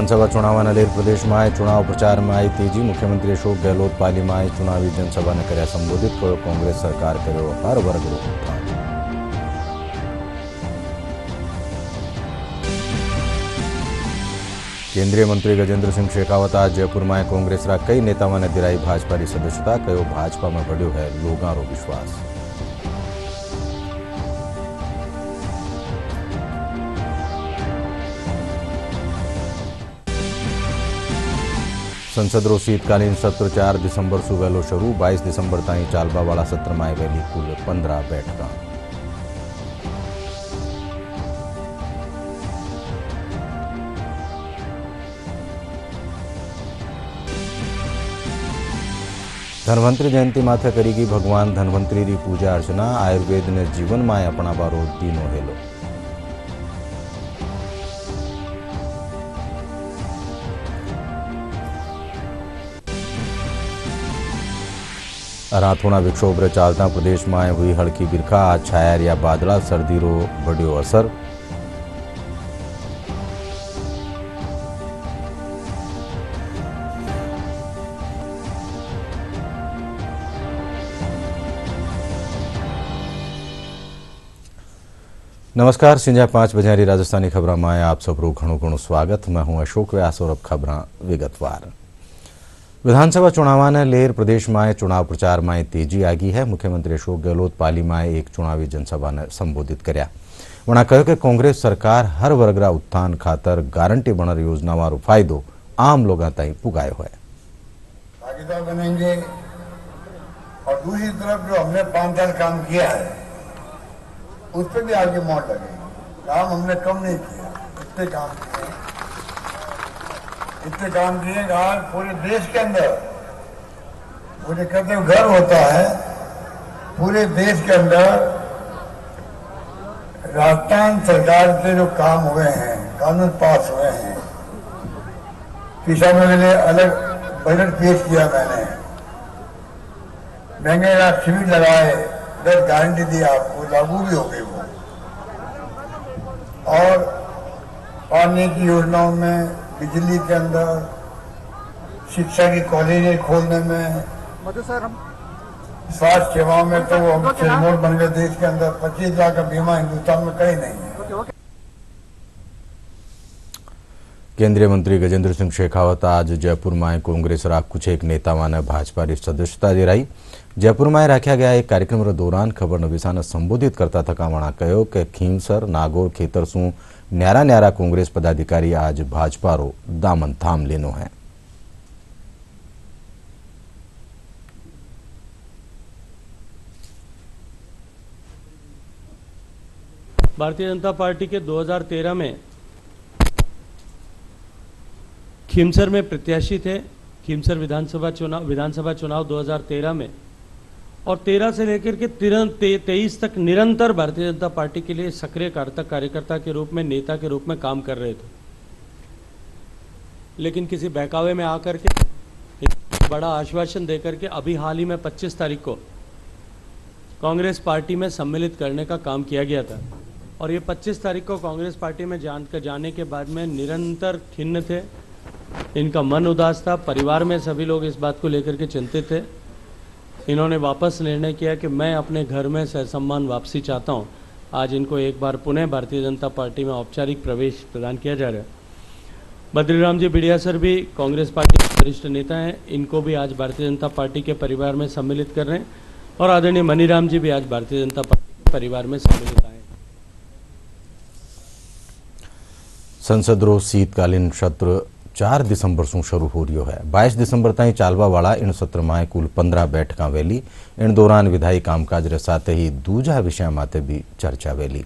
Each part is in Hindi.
विधानसभा चुनावના લેર પ્રદેશમાં ચુનાવ પ્રચારમાં આવી તેજી। મુખ્યમંત્રી અશોક ગેહલોત પાલીમાં ચુનાવી જનસભાને કર્યા સંબોધિત। કહ્યું કોંગ્રેસ સરકાર કર્યો હર વર્ગનો ઉત્થાન। केंद्रीय मंत्री गजेंद्र सिंह शेखावत आज जयपुर में कांग्रेस कई नेताओं ने दिलाई भाजपा की सदस्यता। कहो भाजपा में बढ़्यो है लोगों रो विश्वास। संसद रो शीतकालीन सत्र 4 दिसंबर सु वहेलो शुरू। 22 दिसंबर ताई चालवा वाला सत्र में आवेली कुल 15 बैठक। धन्वंतरी जयंती माथे करीगी भगवान धन्वंतरी री पूजा अर्चना। आयुर्वेद ने जीवन में अपनावारो दीनो हेलो। अराथोना विक्षोभ रे चालता प्रदेश में हुई हड़की बिरखा। आज छाया रिया बादला, सर्दी रो बढ़्यो असर। नमस्कार, संजा 5 बजे राजस्थानी खबर में आप सबको घणु स्वागत। मैं हूं अशोक व्यास और अब खबर विगतवार। विधानसभा चुनाव लेर प्रदेश में चुनाव प्रचार में तेजी आ गई है। मुख्यमंत्री अशोक गहलोत पाली में एक चुनावी जनसभा ने संबोधित कर्या। उन्होंने कहा कि कांग्रेस सरकार हर वर्गरा उत्थान खातर गारंटी बनर योजना वारो फायदो आम लोगों ताई पुगायो है। भागीदार बनेंगे और दूसरी तरफ जो हमने 5 साल काम किया है उस पर भी आगे मोड़ लगेगी। काम हमने कम नहीं किया, इतने काम किए आज पूरे देश के अंदर। मुझे कहते हुए गर्व होता है पूरे देश के अंदर राजस्थान सरकार के जो काम हुए हैं, कानून पास हुए हैं, किसानों के लिए अलग बजट पेश किया मैंने, महंगे शिविर लगाए, 10 गारंटी दी आपको, लागू भी हो गई वो। और पानी की योजनाओं में, बिजली के अंदर, शिक्षा की कॉलेजें खोलने में, स्वास्थ्य सेवाओं में तो हम सिरमौर बन गए देश के अंदर। 25 लाख का बीमा हिंदुस्तान में कहीं नहीं है। केंद्रीय मंत्री गजेंद्र सिंह शेखावत आज जयपुर में कांग्रेस कुछ एक नेताओं ने भाजपा की सदस्यता दिलाई। जयपुर में रखा गया एक कार्यक्रम के दौरान खबर नवीसा ने संबोधित करता थकावणा कहो कि खींवसर नागौर खेतर सु न्यारा न्यारा कांग्रेस पदाधिकारी आज भाजपा रो दामन थाम लेनो है। भारतीय जनता पार्टी के 2013 में खींवसर में प्रत्याशी थे। खींवसर विधानसभा चुनाव 2013 में, और 13 से लेकर के 23 तक निरंतर भारतीय जनता पार्टी के लिए सक्रिय कार्यकर्ता के रूप में, नेता के रूप में काम कर रहे थे। लेकिन किसी बहकावे में आकर के बड़ा आश्वासन देकर के अभी हाल ही में 25 तारीख को कांग्रेस पार्टी में सम्मिलित करने का काम किया गया था। और ये 25 तारीख को कांग्रेस पार्टी में जाने के बाद में निरंतर खिन्न थे, इनका मन उदास था। परिवार में सभी लोग इस बात को लेकर के चिंतित थे। इन्होंने वापस निर्णय किया कि मैं अपने घर में सहसम्मान वापसी चाहता हूं। आज इनको एक बार पुनः भारतीय जनता पार्टी में औपचारिक प्रवेश प्रदान किया जा रहा है। बद्रीराम जी बिड़िया सर भी कांग्रेस पार्टी के वरिष्ठ नेता हैं, इनको भी आज भारतीय जनता पार्टी के परिवार में सम्मिलित कर रहे हैं। और आदरणीय मनीराम जी भी आज भारतीय जनता पार्टी के परिवार में सम्मिलित आए। संसद रो शीतकालीन सत्र 4 दिसंबर से शुरू हो रही है। 22 दिसंबर ताई चालवा वाला इन सत्र में कुल 15 बैठक वेली। इन दौरान विधायी कामकाज रे साथ ही दूजा विषय माते भी चर्चा वेली।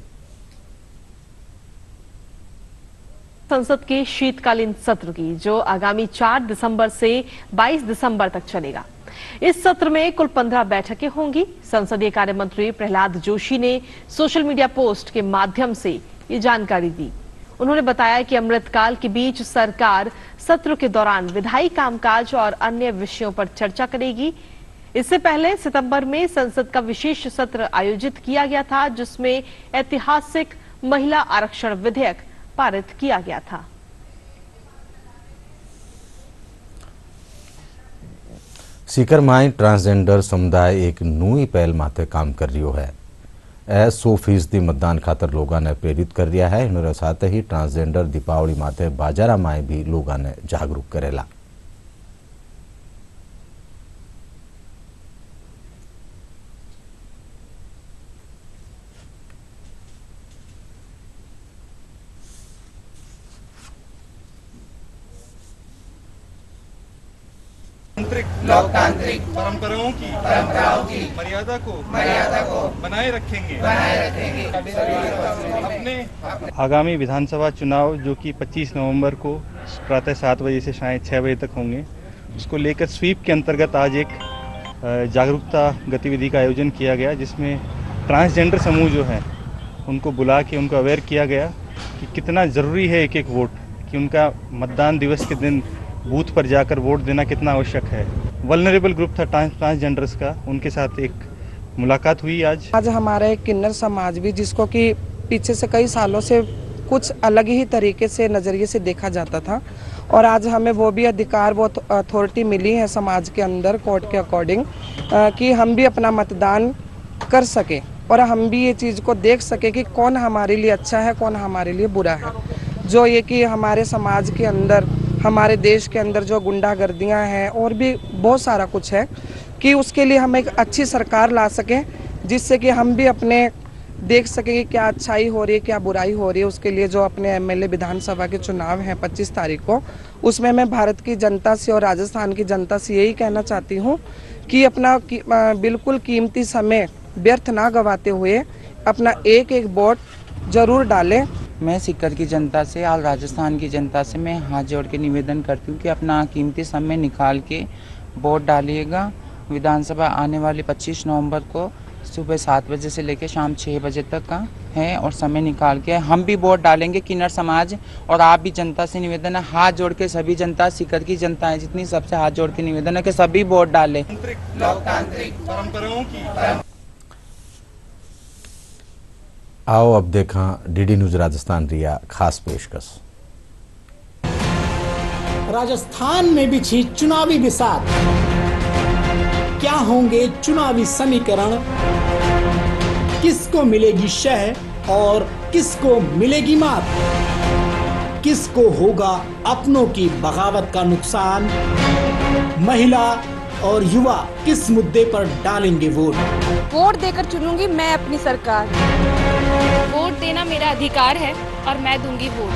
संसद के शीतकालीन सत्र की जो आगामी 4 दिसंबर से 22 दिसंबर तक चलेगा। इस सत्र में कुल 15 बैठकें होंगी। संसदीय कार्य मंत्री प्रहलाद जोशी ने सोशल मीडिया पोस्ट के माध्यम से ये जानकारी दी। उन्होंने बताया कि अमृतकाल के बीच सरकार सत्र के दौरान विधायी कामकाज और अन्य विषयों पर चर्चा करेगी। इससे पहले सितंबर में संसद का विशेष सत्र आयोजित किया गया था, जिसमें ऐतिहासिक महिला आरक्षण विधेयक पारित किया गया था। सीकर माई ट्रांसजेंडर समुदाय एक नई पहल माथे काम कर रही है। 100% मतदान खातर लोगों ने प्रेरित कर दिया है। इन साथ ही ट्रांसजेंडर दीपावली माथे बाजारा माए भी लोगों ने जागरूक करेला। लोकतांत्रिक परंपराओं की मर्यादा को बनाए रखेंगे। अपने आगामी विधानसभा चुनाव जो कि 25 नवंबर को प्रातः 7 बजे से शायद 6 बजे तक होंगे, उसको लेकर स्वीप के अंतर्गत आज एक जागरूकता गतिविधि का आयोजन किया गया, जिसमें ट्रांसजेंडर समूह जो है उनको बुला के उनको अवेयर किया गया कि कितना ज़रूरी है एक एक वोट, कि उनका मतदान दिवस के दिन बूथ पर जाकर वोट देना कितना आवश्यक है। वल्नरेबल ग्रुप था ट्रांसजेंडर्स का, उनके साथ एक मुलाकात हुई आज हमारा एक किन्नर समाज भी, जिसको कि पीछे से कई सालों से कुछ अलग ही तरीके से नज़रिए से देखा जाता था, और आज हमें वो भी अधिकार, वो अथॉरिटी मिली है समाज के अंदर कोर्ट के अकॉर्डिंग, कि हम भी अपना मतदान कर सके और हम भी ये चीज़ को देख सके कि कौन हमारे लिए अच्छा है, कौन हमारे लिए बुरा है। जो ये कि हमारे समाज के अंदर, हमारे देश के अंदर जो गुंडागर्दियां हैं और भी बहुत सारा कुछ है, कि उसके लिए हम एक अच्छी सरकार ला सकें, जिससे कि हम भी अपने देख सकें कि क्या अच्छाई हो रही है, क्या बुराई हो रही है। उसके लिए जो अपने एमएलए विधानसभा के चुनाव हैं 25 तारीख को, उसमें मैं भारत की जनता से और राजस्थान की जनता से यही कहना चाहती हूँ कि अपना बिल्कुल कीमती समय व्यर्थ ना गवाते हुए अपना एक एक वोट जरूर डालें। मैं सीकर की जनता से और राजस्थान की जनता से मैं हाथ जोड़ के निवेदन करती हूँ कि अपना कीमती समय निकाल के वोट डालिएगा। विधानसभा आने वाले 25 नवंबर को सुबह 7 बजे से लेकर शाम 6 बजे तक का है, और समय निकाल के हम भी वोट डालेंगे किन्नर समाज। और आप भी जनता से निवेदन है, हाथ जोड़ के सभी जनता, सीकर की जनता है जितनी, सबसे हाथ जोड़ के निवेदन है कि सभी वोट डालें। लोकतांत्रिक परंपराओं की आओ अब देखा डीडी न्यूज राजस्थान रिया खास पेशकश। राजस्थान में बिछी चुनावी बिसात, क्या होंगे चुनावी समीकरण, किसको मिलेगी शह और किसको मिलेगी मात, किसको होगा अपनों की बगावत का नुकसान, महिला और युवा किस मुद्दे पर डालेंगे वोट। वोट देकर चुनूंगी मैं अपनी सरकार। वोट देना मेरा अधिकार है और मैं दूंगी वोट।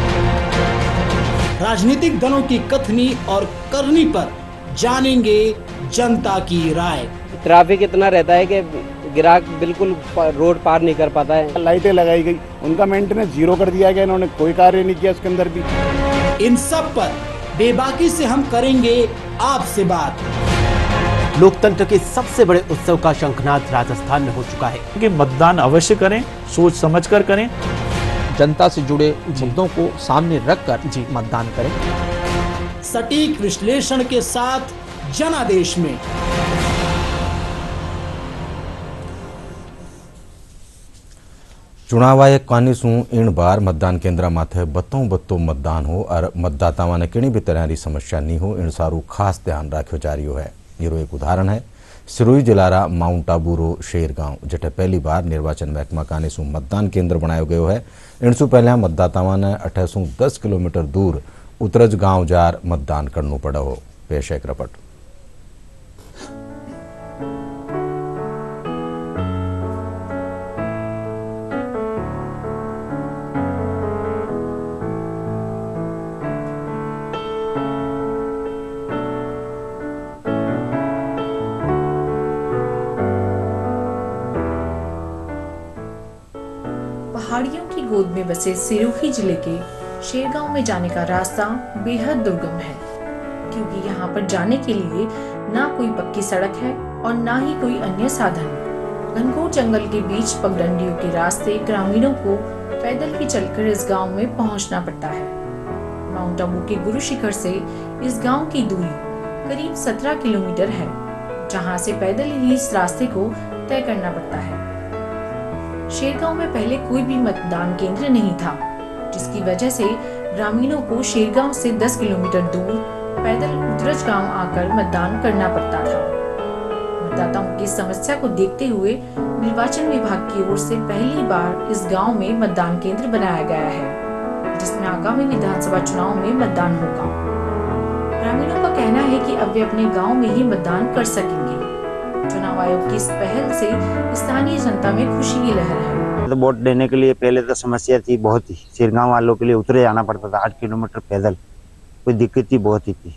राजनीतिक दलों की कथनी और करनी पर जानेंगे जनता की राय। ट्रैफिक इतना रहता है कि ग्राहक बिल्कुल रोड पार नहीं कर पाता है। लाइटें लगाई गई, उनका मेंटेनेंस जीरो कर दिया गया, इन्होंने कोई कार्य नहीं किया उसके अंदर भी। इन सब पर बेबाकी से हम करेंगे आपसे बात। लोकतंत्र के सबसे बड़े उत्सव का शंखनाद राजस्थान में हो चुका है कि मतदान अवश्य करें, सोच समझकर करें, जनता से जुड़े मुद्दों को सामने रखकर मतदान करें। सटीक विश्लेषण के साथ जनादेश में। चुनाव आयोग कानीसू इन बार मतदान केंद्र माथे बत्तो मतदान हो और मतदाताओं ने किसी भी तरह की समस्या नहीं हो, इन सारू खास ध्यान रखो जा रही है। ये एक उदाहरण है सिरोही जिला माउंट आबू रो शेर गांव, जटे पहली बार निर्वाचन महकमा कानीसू मतदान केंद्र बनायो गयो है। इनसू पहले मतदाताओं ने 10 किलोमीटर दूर उतरज गांव जार मतदान करना पड़ा हो। पेश एक रिपोर्ट। पहाड़ियों की गोद में बसे सिरोही जिले के शेरगांव में जाने का रास्ता बेहद दुर्गम है, क्योंकि यहाँ पर जाने के लिए ना कोई पक्की सड़क है और ना ही कोई अन्य साधन। घनघोर जंगल के बीच पगडंडियों के रास्ते ग्रामीणों को पैदल ही चलकर इस गांव में पहुंचना पड़ता है। माउंट आबू के गुरु शिखर से इस गांव की दूरी करीब 17 किलोमीटर है, जहां से पैदल ही इस रास्ते को तय करना पड़ता है। शेरगांव में पहले कोई भी मतदान केंद्र नहीं था, जिसकी वजह से ग्रामीणों को शेरगांव से 10 किलोमीटर दूर पैदल उतरज गांव आकर मतदान करना पड़ता था। मतदाताओं की समस्या को देखते हुए निर्वाचन विभाग की ओर से पहली बार इस गांव में मतदान केंद्र बनाया गया है, जिसमें आगामी विधानसभा चुनाव में मतदान होगा। ग्रामीणों का कहना है कि अब वे अपने गांव में ही मतदान कर सकेंगे। चुनाव आयोग की इस पहल से स्थानीय जनता में खुशी की लहर है। तो वोट देने के लिए पहले तो समस्या थी बहुत ही, सिरगांव वालों के लिए उतरे जाना पड़ता था 8 किलोमीटर पैदल, कोई दिक्कत थी बहुत ही थी।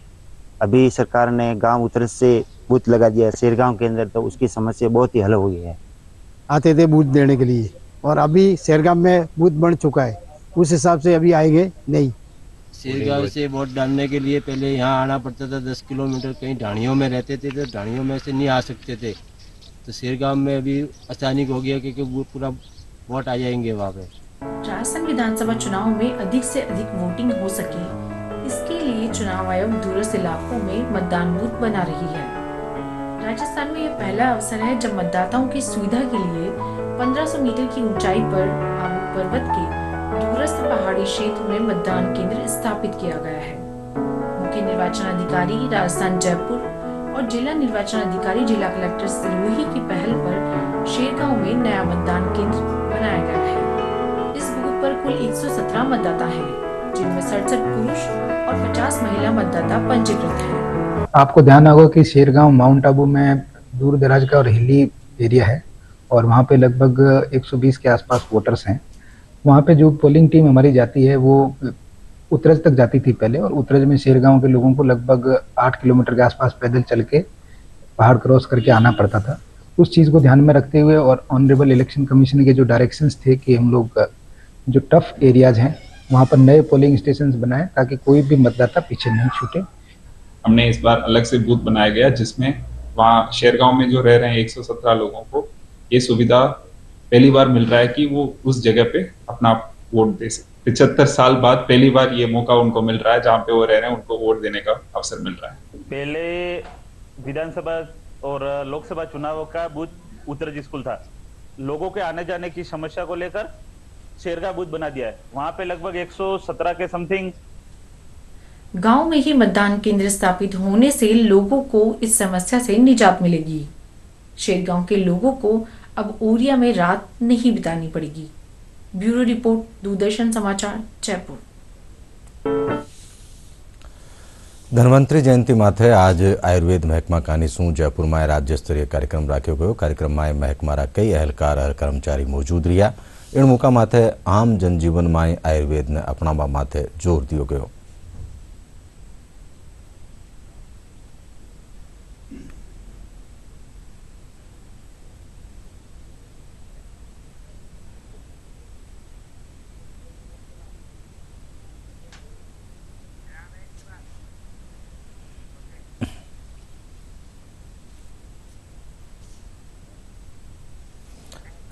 अभी सरकार ने गांव उतरे से बूथ लगा दिया है सिरगांव के अंदर, तो उसकी समस्या बहुत ही हल हो गई है। आते थे बूथ देने के लिए और अभी सिरगांव में बूथ बन चुका है, उस हिसाब से अभी आएंगे नहीं। सिरगांव से वोट डालने के लिए पहले यहाँ आना पड़ता था 10 किलोमीटर, कहीं ढाणियों में रहते थे तो ढाणियों में से नहीं आ सकते थे। तो सिरगांव में अभी आसानी हो गया क्योंकि वो पूरा वोट आ जाएंगे वहाँ पे। राजस्थान विधानसभा चुनाव में अधिक से अधिक वोटिंग हो सके, इसके लिए चुनाव आयोग दूरस्थ इलाकों में मतदान बूथ बना रही है। राजस्थान में यह पहला अवसर है जब मतदाताओं की सुविधा के लिए 1500 मीटर की ऊंचाई पर आबू पर्वत के दूरस्थ पहाड़ी क्षेत्र में मतदान केंद्र स्थापित किया गया है। मुख्य निर्वाचन अधिकारी राजस्थान जयपुर और जिला निर्वाचन अधिकारी जिला कलेक्टर सिरोही की पहल पर शेरगांव में नया मतदान केंद्र बनाया गया है। इस बूथ पर कुल 117 मतदाता हैं, जिनमें 67 पुरुष और 50 महिला मतदाता पंजीकृत हैं। आपको ध्यान होगा कि शेरगांव माउंट आबू में दूर दराज का और हिली एरिया है और वहाँ पे लगभग 120 के आसपास वोटर्स हैं। वहाँ पे जो पोलिंग टीम हमारी जाती है वो उतरज तक जाती थी पहले, और उतरज में शेरगांव के लोगों को लगभग 8 किलोमीटर के आसपास पैदल चल के पहाड़ क्रॉस करके आना पड़ता था। उस चीज़ को ध्यान में रखते हुए और ऑनरेबल इलेक्शन कमीशन के जो डायरेक्शंस थे कि हम लोग जो टफ एरियाज हैं वहाँ पर नए पोलिंग स्टेशंस बनाए ताकि कोई भी मतदाता पीछे नहीं छूटे। हमने इस बार अलग से बूथ बनाया गया जिसमें वहाँ शेरगांव में जो रह रहे हैं 117 लोगों को ये सुविधा पहली बार मिल रहा है कि वो उस जगह पे अपना वोट दे सके। 75 साल बाद पहली बार ये मौका उनको मिल रहा है जहाँ पे वो रह रहे हैं, उनको वोट देने का अवसर मिल रहा है। पहले विधानसभा और लोकसभा चुनाव का बूथ उत्तरज स्कूल था, लोगों के आने जाने की समस्या को लेकर शेरगांव बूथ बना दिया है। वहां पे लगभग 117 के समथिंग। गांव में ही मतदान केंद्र स्थापित होने से लोगों को इस समस्या से निजात मिलेगी। शेरगांव के लोगों को अब ओरिया में रात नहीं बितानी पड़ेगी। ब्यूरो रिपोर्ट, दूरदर्शन समाचार, जयपुर। धन्वंतरी जयंती माथे आज आयुर्वेद महकमा कानीसू जयपुर में राज्य स्तरीय कार्यक्रम राख्यो गयो। कार्यक्रम में महकमारा कई अहलकार और कर्मचारी मौजूद रहा। इन मौका माथे आम जनजीवन में आयुर्वेद ने अपनावा माथे जोर दियो गयो।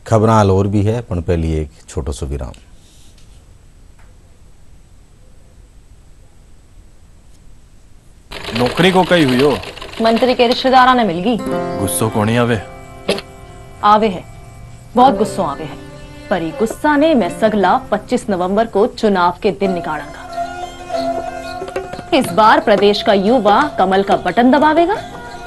खबर हाल और भी है, पण पहली एक छोटो सो विराम। नौकरी को कही हुई हो? मंत्री के रिश्तेदारा ने मिल गई। गुस्सो कोनी आवे? आवे है, बहुत गुस्सो आवे है, पर ये गुस्सा ने मैं सगला 25 नवंबर को चुनाव के दिन निकालूंगा। इस बार प्रदेश का युवा कमल का बटन दबावेगा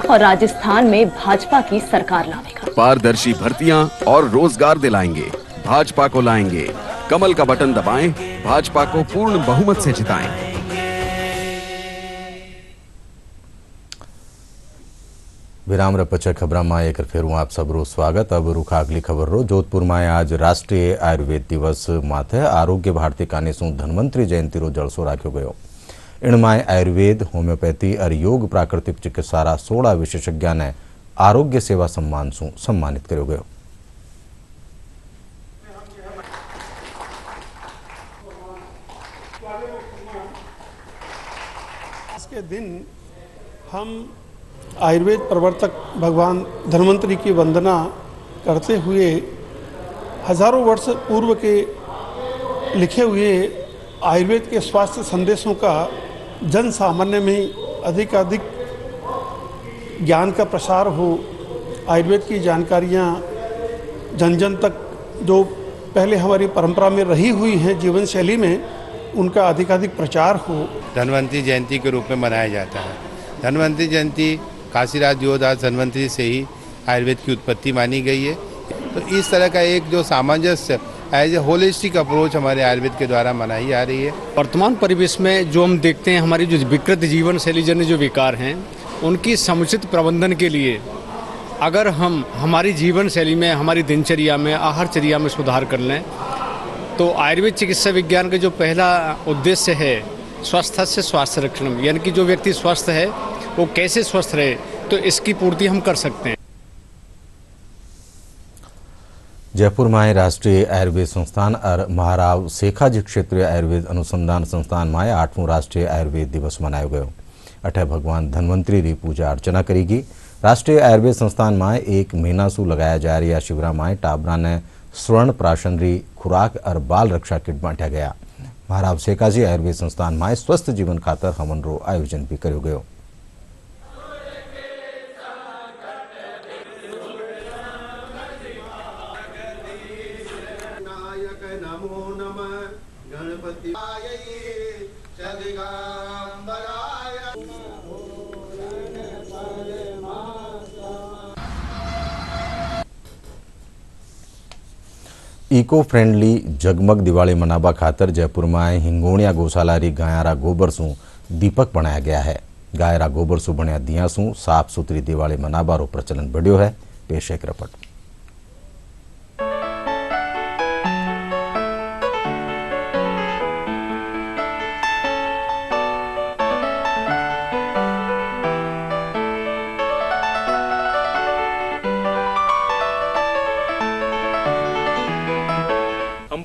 और राजस्थान में भाजपा की सरकार लावेगा। पारदर्शी भर्तियां और रोजगार दिलाएंगे, भाजपा को लाएंगे। कमल का बटन दबाएं, भाजपा को पूर्ण बहुमत से जिताएं। विराम पछे खबर में एक फेरू आप सबरो स्वागत। अब रुखा अगली खबर रो। जोधपुर में आज राष्ट्रीय आयुर्वेद दिवस माथे आरोग्य भारती कानीसू धन्वंतरी जयंती रो जलसो राख्यो गयो। इनमें आयुर्वेद, होम्योपैथी और योग प्राकृतिक चिकित्सारा 16 विशेषज्ञ ने आरोग्य सेवा सम्मान से सम्मानित किया गयो। आज के दिन हम आयुर्वेद प्रवर्तक भगवान धन्वंतरी की वंदना करते हुए हजारों वर्ष पूर्व के लिखे हुए आयुर्वेद के स्वास्थ्य संदेशों का जन सामान्य में अधिक ज्ञान का प्रसार हो, आयुर्वेद की जानकारियाँ जन जन तक जो पहले हमारी परंपरा में रही हुई हैं जीवन शैली में, उनका अधिकाधिक प्रचार हो। धन्वंतरी जयंती के रूप में मनाया जाता है। धन्वंतरी जयंती काशीराज योदास धन्वंतरी से ही आयुर्वेद की उत्पत्ति मानी गई है। तो इस तरह का एक जो सामंजस्य एज ए होलिस्टिक अप्रोच हमारे आयुर्वेद के द्वारा मनाई जा रही है। वर्तमान परिवेश में जो हम देखते हैं, हमारी जो विकृत जीवन शैली जन्य जो विकार हैं, उनकी समुचित प्रबंधन के लिए अगर हम हमारी जीवन शैली में, हमारी दिनचर्या में, आहारचर्या में सुधार कर लें, तो आयुर्वेद चिकित्सा विज्ञान का जो पहला उद्देश्य है स्वस्थ से स्वास्थ्य रक्षण, यानी कि जो व्यक्ति स्वस्थ है वो कैसे स्वस्थ रहे, तो इसकी पूर्ति हम कर सकते हैं। जयपुर में राष्ट्रीय आयुर्वेद संस्थान और महाराव सेखाजी क्षेत्रीय आयुर्वेद अनुसंधान संस्थान में 8वां राष्ट्रीय आयुर्वेद दिवस मनायो गयो। अठे भगवान धन्वंतरी री पूजा अर्चना करीगी। राष्ट्रीय आयुर्वेद संस्थान में 1 महीना सु लगाया जा रहा शिविर में टाबरा ने स्वर्ण प्राशन री खुराक और बाल रक्षा किट बांटा गया। महाराव सेखाजी आयुर्वेद संस्थान में स्वस्थ जीवन खातर हवन रो आयोजन भी कर्यो गयो। इको फ्रेंडली जगमग दिवाली मनावा खातर जयपुर में हिंगोणिया गौशाला री गायरा गोबर सु दीपक बनाया गया है। गायरा गोबर सु बनिया दिया सु साफ सुथरी दिवाली मनावा रो प्रचलन बढ़्यो है। पेश एक रिपोर्ट।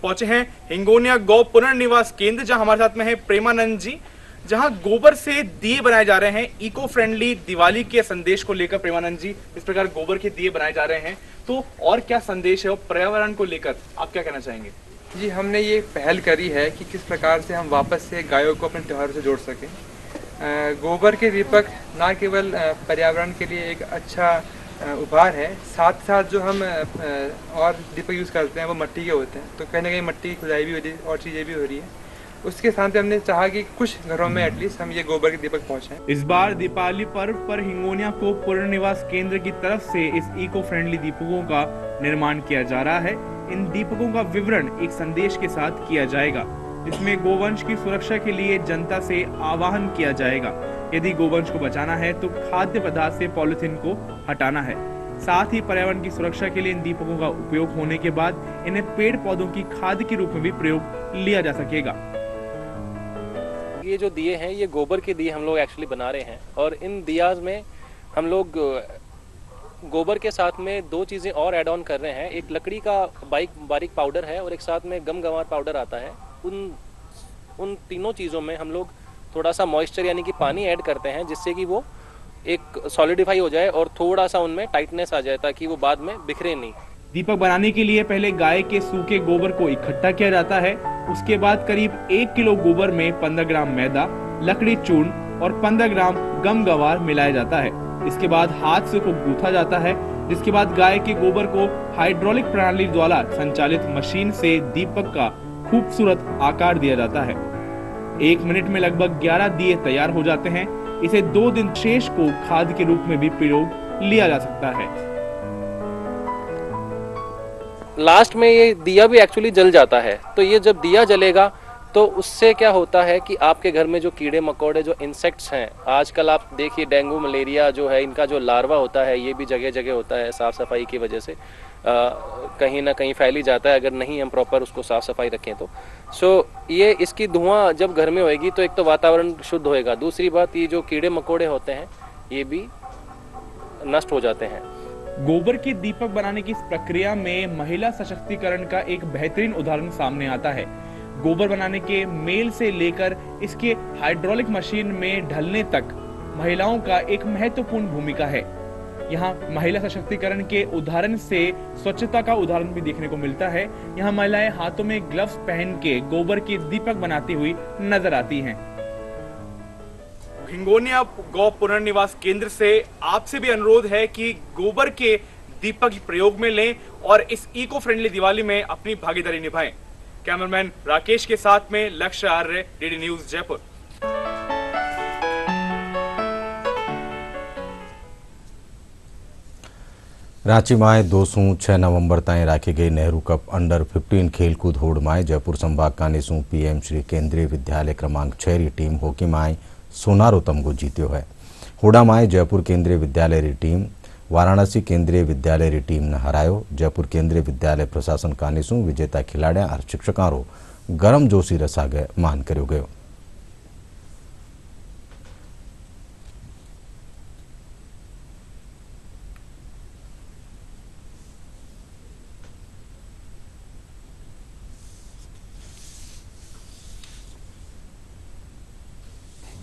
पहुंचे हैं हिंगोनिया गौ पुनर्निवास केंद्र, जहां हमारे साथ में है प्रेमानंद जी, जहां गोबर से दिए बनाए जा रहे हैं। इको फ्रेंडली दिवाली के संदेश को लेकर प्रेमानंद जी इस प्रकार गोबर के दिए बनाए जा रहे हैं, तो और क्या संदेश है और पर्यावरण को लेकर आप क्या कहना चाहेंगे? जी, हमने ये पहल करी है कि किस प्रकार से हम वापस से गायों को अपने त्योहारों से जोड़ सकें। गोबर के दीपक न केवल पर्यावरण के लिए एक अच्छा उपहार है, साथ साथ जो हम और दीपक यूज़ करते हैं वो मिट्टी के होते हैं, तो कहीं ना कहीं मिट्टी की खुदाई भी हो रही है और चीज़ें भी हो रही है। उसके साथ हमने चाहा कि कुछ घरों में एटलीस्ट हम ये गोबर के दीपक पहुंचाएं। इस बार दीपावली पर्व पर हिंगोनिया को पुनर्निवास केंद्र की तरफ से इस इको फ्रेंडली दीपकों का निर्माण किया जा रहा है। इन दीपकों का विवरण एक संदेश के साथ किया जाएगा, जिसमें गोवंश की सुरक्षा के लिए जनता से आह्वान किया जाएगा। यदि गोवंश को बचाना है तो खाद्य पदार्थ से पॉलिथीन को हटाना है। साथ ही पर्यावरण की सुरक्षा के लिए इन दीपकों का उपयोग होने के बाद इन्हें पेड़ पौधों की खाद के रूप में भी प्रयोग लिया जा सकेगा। ये जो दिए हैं ये गोबर के दिए हम लोग एक्चुअली बना रहे हैं, और इन दियाज में हम लोग गोबर के साथ में 2 चीज़ें और ऐड ऑन कर रहे हैं। एक लकड़ी का बारीक पाउडर है और एक साथ में गमगवार पाउडर आता है। उन तीनों चीज़ों में हम लोग थोड़ा सा मॉइस्चर यानी कि पानी ऐड करते हैं, जिससे कि वो एक सॉलिडिफाई हो जाए और थोड़ा सा उनमें टाइटनेस आ जाए, ताकि वो बाद में बिखरे नहीं। दीपक बनाने के लिए पहले गाय के सूखे गोबर को इकट्ठा किया जाता है। उसके बाद करीब 1 किलो गोबर में 15 ग्राम मैदा, लकड़ी चूर्ण और 15 ग्राम गमगवार मिलाया जाता है। इसके बाद हाथ से उसको गूंथा जाता है, जिसके बाद गाय के गोबर को हाइड्रोलिक प्रणाली द्वारा संचालित मशीन से दीपक का खूबसूरत आकार दिया जाता है। 1 मिनट में लगभग 11 दिए तैयार हो जाते हैं। इसे 2 दिन शेष को खाद के रूप में भी प्रयोग लिया जा सकता है। लास्ट में ये दिया भी एक्चुअली जल जाता है, तो ये जब दिया जलेगा तो उससे क्या होता है कि आपके घर में जो कीड़े मकोड़े, जो इंसेक्ट्स हैं, आजकल आप देखिए डेंगू मलेरिया जो है, इनका जो लार्वा होता है ये भी जगह जगह होता है। साफ़ सफाई की वजह से कहीं ना कहीं फैल ही जाता है, अगर नहीं हम प्रॉपर उसको साफ़ सफाई रखें तो। ये इसकी धुआं जब घर में होएगी तो एक तो वातावरण शुद्ध होएगा, दूसरी बात ये जो कीड़े मकोड़े होते हैं ये भी नष्ट हो जाते हैं। गोबर के दीपक बनाने की इस प्रक्रिया में महिला सशक्तिकरण का एक बेहतरीन उदाहरण सामने आता है। गोबर बनाने के मेल से लेकर इसके हाइड्रोलिक मशीन में ढलने तक महिलाओं का एक महत्वपूर्ण भूमिका है। यहाँ महिला सशक्तिकरण के उदाहरण से स्वच्छता का उदाहरण भी देखने को मिलता है। यहाँ महिलाएं हाथों में ग्लव्स पहन के गोबर के दीपक बनाती हुई नजर आती हैं। हिंगोनिया गौ पुनर्निवास केंद्र से आपसे भी अनुरोध है कि गोबर के दीपक प्रयोग में लें और इस इको फ्रेंडली दिवाली में अपनी भागीदारी निभाएं। कैमरामैन राकेश के साथ में लक्ष्य आर्य, डीडी न्यूज जयपुर। रांची में 2 से 6 नवंबर ताईं राखी गई नेहरू कप अंडर 15 खेलकूद होड़ में जयपुर संभाग कानी सू पीएम श्री केंद्रीय विद्यालय क्रमांक 6 री टीम हॉकी में सोनारो तमगो जीत्यो है। होड़ा में जयपुर केंद्रीय विद्यालय री टीम वाराणसी केंद्रीय विद्यालय री टीम ने हरायो। जयपुर केंद्रीय विद्यालय प्रशासन कानी सू विजेता खिलाड़िया और शिक्षकों रो गरम जोशी रसागे मान कर्यो गयो।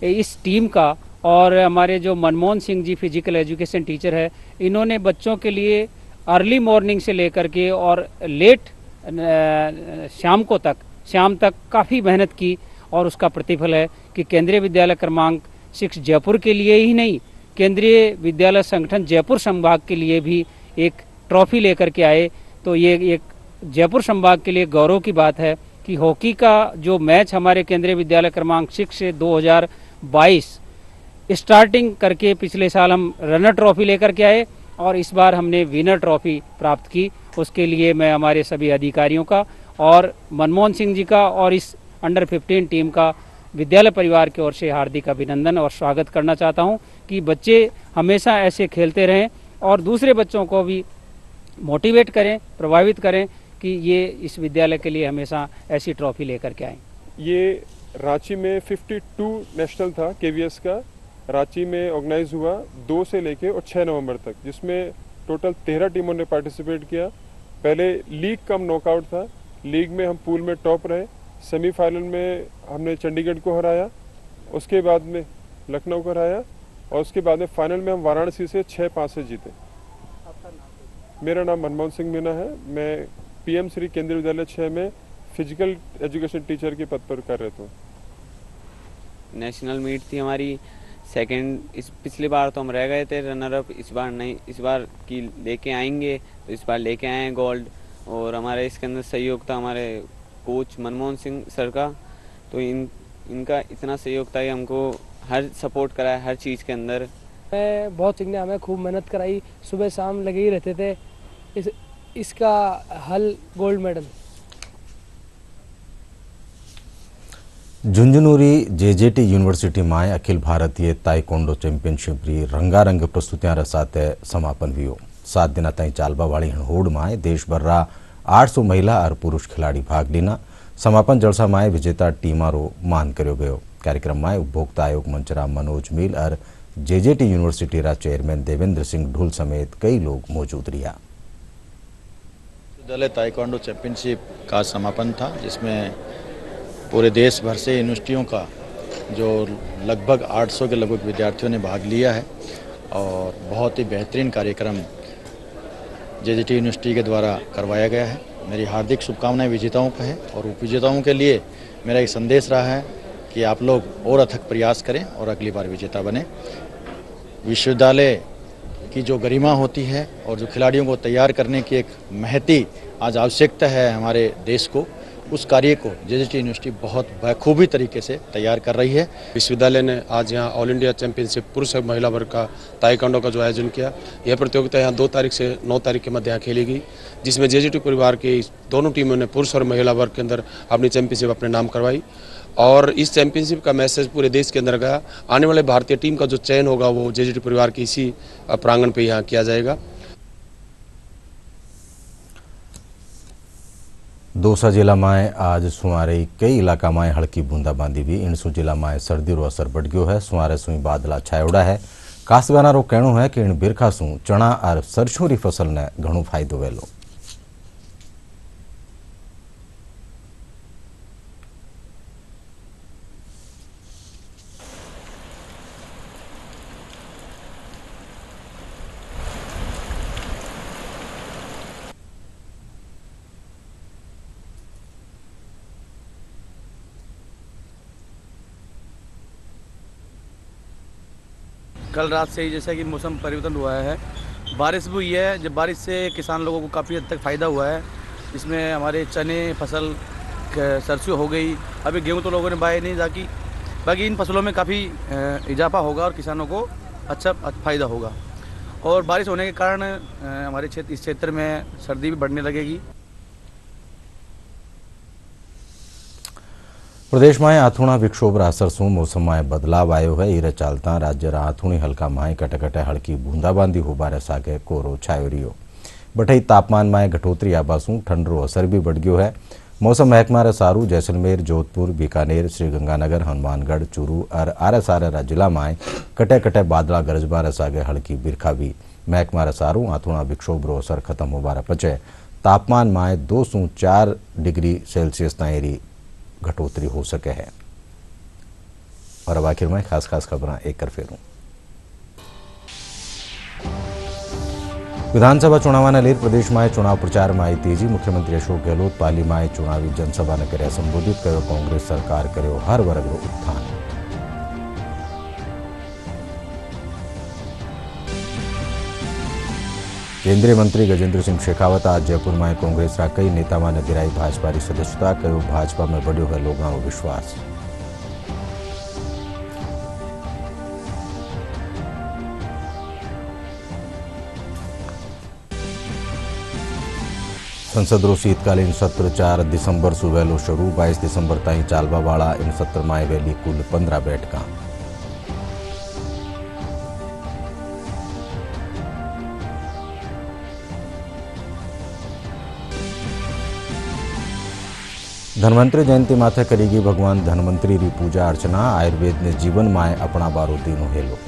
इस टीम का और हमारे जो Manmohan Singh ji physical education teacher है, इन्होंने बच्चों के लिए अर्ली मॉर्निंग से लेकर के और लेट शाम तक काफ़ी मेहनत की और उसका प्रतिफल है कि केंद्रीय विद्यालय क्रमांक 6 जयपुर के लिए ही नहीं, केंद्रीय विद्यालय संगठन जयपुर संभाग के लिए भी एक ट्रॉफी लेकर के आए। तो ये एक जयपुर संभाग के लिए गौरव की बात है कि हॉकी का जो मैच हमारे केंद्रीय विद्यालय क्रमांक 6 से 2022 स्टार्टिंग करके पिछले साल हम रनर ट्रॉफी लेकर के आए और इस बार हमने विनर ट्रॉफी प्राप्त की। उसके लिए मैं हमारे सभी अधिकारियों का और मनमोहन सिंह जी का और इस अंडर 15 टीम का विद्यालय परिवार की ओर से हार्दिक अभिनंदन और स्वागत करना चाहता हूं कि बच्चे हमेशा ऐसे खेलते रहें और दूसरे बच्चों को भी मोटिवेट करें, प्रभावित करें कि ये इस विद्यालय के लिए हमेशा ऐसी ट्रॉफी लेकर के आएँ। ये रांची में 52 नेशनल था केवीएस का, रांची में ऑर्गेनाइज हुआ 2 से लेके और 6 नवंबर तक, जिसमें टोटल 13 टीमों ने पार्टिसिपेट किया। पहले लीग कम नॉकआउट था, लीग में हम पूल में टॉप रहे, सेमीफाइनल में हमने चंडीगढ़ को हराया, उसके बाद में लखनऊ को हराया और उसके बाद में फाइनल में हम वाराणसी से 6-5 से जीते। मेरा नाम मनमोहन सिंह मीना है, मैं पीएम श्री केंद्रीय विद्यालय 6 में फिजिकल एजुकेशन टीचर के पद पर कार्यरत हूँ। नेशनल मीट थी हमारी सेकंड, इस पिछली बार तो हम रह गए थे रनर अप, इस बार नहीं, इस बार की लेके आएंगे तो इस बार लेके आए हैं गोल्ड। और हमारे इसके अंदर सहयोग था हमारे कोच मनमोहन सिंह सर का, तो इनका इतना सहयोग था कि हमको हर सपोर्ट कराया हर चीज़ के अंदर। बहुत सिंह ने हमें खूब मेहनत कराई, सुबह शाम लगे ही रहते थे। इसका हल गोल्ड मेडल। झुंझुनूरी जेजेटी यूनिवर्सिटी में अखिल भारतीय ताइक्वांडो चैंपियनशिप री रंगारंग प्रस्तुतियां रसाते समापन हुई। 7 दिन ताईं चालबा वाली होड़ में देश भर 800 महिला और पुरुष खिलाड़ी भाग लीना। समापन जलसा में विजेता टीमारो मान कर्यो गयो। कार्यक्रम में उपभोक्ता आयोग मंचरा मनोज मील और जेजेटी यूनिवर्सिटी रा चेयरमैन देवेंद्र सिंह ढुल समेत कई लोग मौजूद रहा। विद्यालय ताइक्वांडो चैंपियनशिप का समापन था, जिसमें पूरे देश भर से यूनिवर्सिटियों का जो लगभग 800 के लगभग विद्यार्थियों ने भाग लिया है और बहुत ही बेहतरीन कार्यक्रम जेजेटी यूनिवर्सिटी के द्वारा करवाया गया है। मेरी हार्दिक शुभकामनाएं विजेताओं को है और उपविजेताओं के लिए मेरा एक संदेश रहा है कि आप लोग और अथक प्रयास करें और अगली बार विजेता बने। विश्वविद्यालय की जो गरिमा होती है और जो खिलाड़ियों को तैयार करने की एक महती आज आवश्यकता है हमारे देश को, उस कार्य को जेजेटी यूनिवर्सिटी बहुत बखूबी तरीके से तैयार कर रही है। विश्वविद्यालय ने आज यहाँ ऑल इंडिया चैंपियनशिप पुरुष और महिला वर्ग का ताइक्वांडो का जो आयोजन किया। यह प्रतियोगिता यहाँ 2 तारीख से 9 तारीख के मध्य यहाँ खेली गई, जिसमें जेजेटी परिवार की दोनों टीमों ने पुरुष और महिला वर्ग के अंदर अपनी चैंपियनशिप अपने नाम करवाई और इस चैंपियनशिप का मैसेज पूरे देश के अंदर गया। आने वाले भारतीय टीम का जो चयन होगा वो जेजेटी परिवार के इसी प्रांगण पे यहाँ किया जाएगा। दौसा जिला में आज सुमारे कई इलाका में हल्की बूंदाबांदी भी। इनसू जिला में सर्दी रो असर बढ़ गयो है। सुमारे सुई बादला छायोड़ा है। काश्तकारों रो कहणो है कि इन बिरखा सू चना और सरसों री फसल ने घणो फायदो वेलो। कल रात से ही जैसा कि मौसम परिवर्तन हुआ है, बारिश भी हुई है। जब बारिश से किसान लोगों को काफ़ी हद तक फ़ायदा हुआ है। इसमें हमारे चने फसल, सरसों हो गई, अभी गेहूं तो लोगों ने बाए नहीं जाकी, बाकी इन फसलों में काफ़ी इजाफा होगा और किसानों को अच्छा फ़ायदा होगा। और बारिश होने के कारण हमारे इस क्षेत्र में सर्दी भी बढ़ने लगेगी। प्रदेश में आथूणा विक्षोभ असर शू मौसम में बदलाव आयो है। ईरे चालता राज्य आथूणी हल्का में कटे हल्की बूंदाबांदी होबारे सागे कोरो छायो रियो। बठई तापमान में घटोतरी आबा शू ठंडरो असर भी बढ़ गयो है। मौसम महकमा रे सारू जैसलमेर, जोधपुर, बीकानेर, श्रीगंगानगर, हनुमानगढ़, चूरू और आरे सारे जिला में कटे बादला गरजबा रे सागे हल्की बिरखा भी। महकमा रे सारू आथूणा विक्षोभ रो असर खत्म होबारे पचे तापमान में 2 से 4 डिग्री सेल्सियस ताईं घटोतरी हो सके है। और अब आखिर में खास खबर एक कर फेरूं। विधानसभा चुनाव ने लेर प्रदेश में चुनाव प्रचार में आई तेजी। मुख्यमंत्री अशोक गहलोत पाली में चुनावी जनसभा ने कर्या संबोधित कर्यो। कांग्रेस सरकार कर्यो हर वर्ग रो उत्थान। केंद्रीय मंत्री गजेंद्र सिंह शेखावत आज जयपुर में कांग्रेस रा कई नेता ने दिराई भाजपा की सदस्यता। कर्यो भाजपा में बढ़्यो है लोगों को विश्वास। संसद रो शीतकालीन सत्र 4 दिसंबर सुवेलो शुरू। 22 दिसंबर ताईं चालवा वाला इन सत्र में वेली कुल 15 बैठका। धन्वंतरी जयंती माथे करेगी भगवान धन्वंतरी री पूजा अर्चना। आयुर्वेद ने जीवन में अपना बारो दीनो हेलो।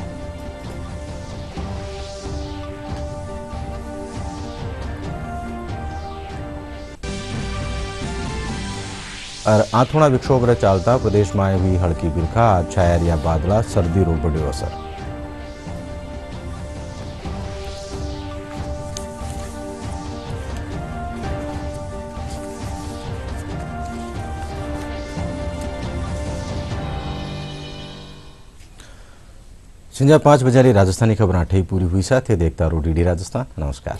और आथूणा विक्षोभ रे चालता प्रदेश में हुई हल्की बिरखा। आज छाया रिया बादला, सर्दी रो बढ़्यो असर। संजा 5 बजे राजस्थानी खबर 8 पूरी हुई। साथ देखता रहो DD राजस्थान। नमस्कार।